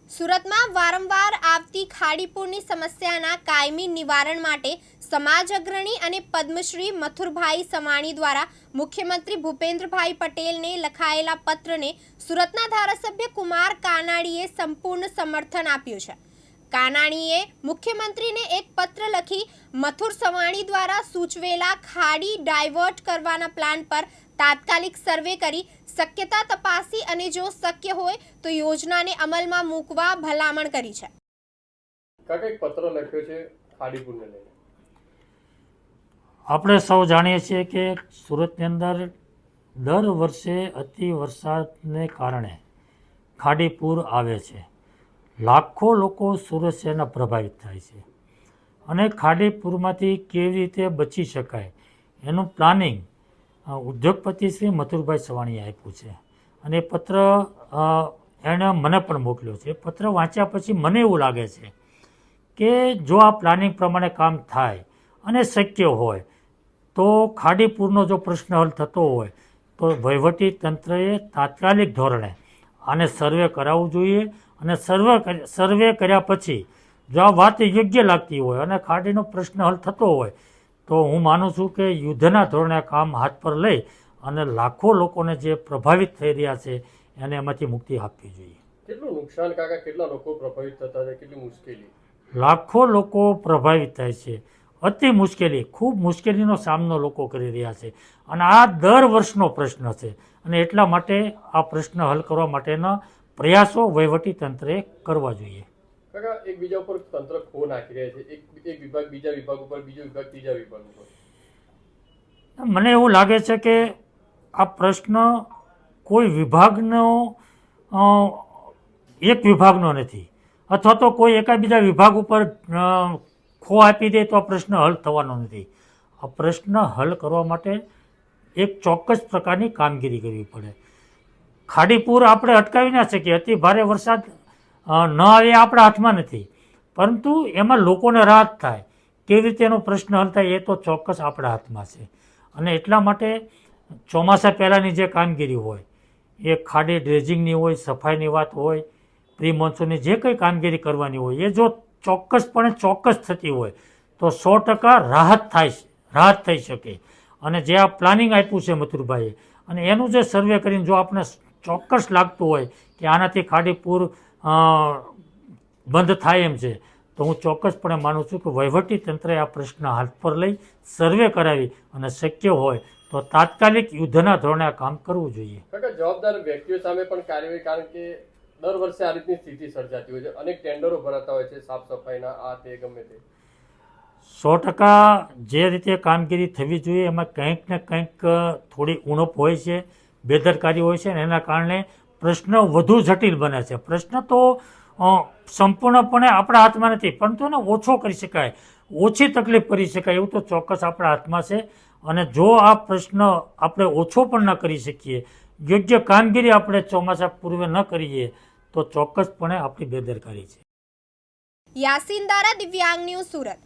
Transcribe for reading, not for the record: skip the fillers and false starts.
સુરતમાં વારંવાર આવતી ખાડીપુરની સમસ્યાના કાયમી નિવારણ માટે સમાજ અગ્રણી અને પદ્મશ્રી મથુરભાઈ સવાણી દ્વારા મુખ્યમંત્રી ભૂપેન્દ્રભાઈ પટેલને લખાયેલા પત્રને સુરતના ધારાસભ્ય કુમાર કાનાણીએ સંપૂર્ણ સમર્થન આપ્યું છે। કાનાણીએ મુખ્યમંત્રીને એક પત્ર લખી મથુર સવાણી દ્વારા સૂચવેલા ખાડી ડાયવર્ટ કરવાના પ્લાન પર તાત્કાલિક સર્વે કરી શક્યતા તપાસી અને જો શક્ય હોય તો યોજનાને અમલમાં મૂકવા ભલામણ કરી છે। કાકા એક પત્ર લખ્યો છે ખાડીપુરને લઈને। આપણે સૌ જાણીએ છીએ કે સુરતની અંદર દર વર્ષે અતિ વરસાદને કારણે ખાડીપુર આવે છે। લાખો લોકો સુરત શહેરના પ્રભાવિત થાય છે અને ખાડીપુરમાંથી કેવી રીતે બચી શકાય એનું પ્લાનિંગ ઉદ્યોગપતિ શ્રી મથુરભાઈ સવાણીએ આપ્યું છે અને એ પત્ર એણે મને પણ મોકલ્યો છે। પત્ર વાંચ્યા પછી મને એવું લાગે છે કે જો આ પ્લાનિંગ પ્રમાણે કામ થાય અને શક્ય હોય તો ખાડીપુરનો જો પ્રશ્ન હલ થતો હોય તો વહીવટી તંત્રએ તાત્કાલિક ધોરણે આને સર્વે કરાવવું જોઈએ અને સર્વે કર્યા પછી જો આ વાત યોગ્ય લાગતી હોય અને ખાડીનો પ્રશ્ન હલ થતો હોય તો હું માનું છું કે યુદ્ધના ધોરણે કામ હાથ પર લઈ અને લાખો લોકોને જે પ્રભાવિત થઈ રહ્યા છે એને એમાંથી મુક્તિ આપવી જોઈએ। કેટલું નુકસાન કાકા, કેટલા લોકો પ્રભાવિત થતા છે, કેટલી મુશ્કેલી? લાખો લોકો પ્રભાવિત થાય છે, અતિ મુશ્કેલી, ખૂબ મુશ્કેલીનો સામનો લોકો કરી રહ્યા છે અને આ દર વર્ષનો પ્રશ્ન છે અને એટલા માટે આ પ્રશ્ન હલ કરવા માટેના પ્રયાસો વહીવટી તંત્રએ કરવા જોઈએ। કાકા એક બીજા ઉપર તંત્ર ખો નાખી રહ્યા છે, એક વિભાગ બીજા વિભાગ ઉપર, બીજો વિભાગ ત્રીજા વિભાગ ઉપર। મને એવું લાગે છે કે આ પ્રશ્ન કોઈ વિભાગનો એક વિભાગનો નથી અથવા તો કોઈ એકાબીજા વિભાગ ઉપર ખો આપી દે તો આ પ્રશ્ન હલ થવાનો નથી। આ પ્રશ્ન હલ કરવા માટે એક ચોક્કસ પ્રકારની કામગીરી કરવી પડે। ખાડીપુર આપણે અટકાવી ના શકીએ, અતિ ભારે વરસાદ ન આવે આપણા હાથમાં નથી, પરંતુ એમાં લોકોને રાહત થાય કેવી રીતે એનો પ્રશ્ન હલ થાય એ તો ચોક્કસ આપણા હાથમાં છે અને એટલા માટે ચોમાસા પહેલાંની જે કામગીરી હોય એ ખાડી ડ્રેજિંગની હોય, સફાઈની વાત હોય, પ્રી મોન્સૂનની જે કંઈ કામગીરી કરવાની હોય એ જો ચોક્કસ થતી હોય તો 100% રાહત થઈ શકે અને જે આ પ્લાનિંગ આપ્યું છે મથુરભાઈએ અને એનું જે સર્વે કરીને જો આપણે ચોક્કસ લાગતું હોય કે આનાથી ખાડીપુર બંધ થાય એમ છે તો હું ચોક્કસપણે માનું છું કે વહીવટી તંત્રએ આ પ્રશ્ન હાથ પર લઈ સર્વે કરાવી અને શક્ય હોય તો તાત્કાલિક યુદ્ધના ધોરણે આ કામ કરવું જોઈએ। કાકા જવાબદાર વ્યક્તિઓ સામે પણ કાર્યવાહી, કારણ કે દર વર્ષે આ રીતની સ્થિતિ સર્જાતી હોય છે, અનેક ટેન્ડરો ભરાતા હોય છે સાફ સફાઈના, આ તે ગમે તે। 100% જે રીતે કામગીરી થવી જોઈએ એમાં કંઈક ને કંઈક થોડી ઉણપ હોય છે, બેદરકારી હોય છે અને એના કારણે પ્રશ્ન વધુ જટિલ બને છે। પ્રશ્ન તો સંપૂર્ણપણે આપણા હાથમાં નથી, પરંતુ એને ઓછો કરી શકાય, ઓછી તકલીફ કરી શકાય એવું તો ચોક્કસ આપણા હાથમાં છે અને જો આ પ્રશ્ન આપણે ઓછો પણ ન કરી શકીએ, યોગ્ય કામગીરી આપણે ચોમાસા પૂર્વે ન કરીએ તો ચોક્કસપણે આપણી બેદરકારી છે। યાસીન દારા, દિવ્યાંગ ન્યૂઝ, સુરત।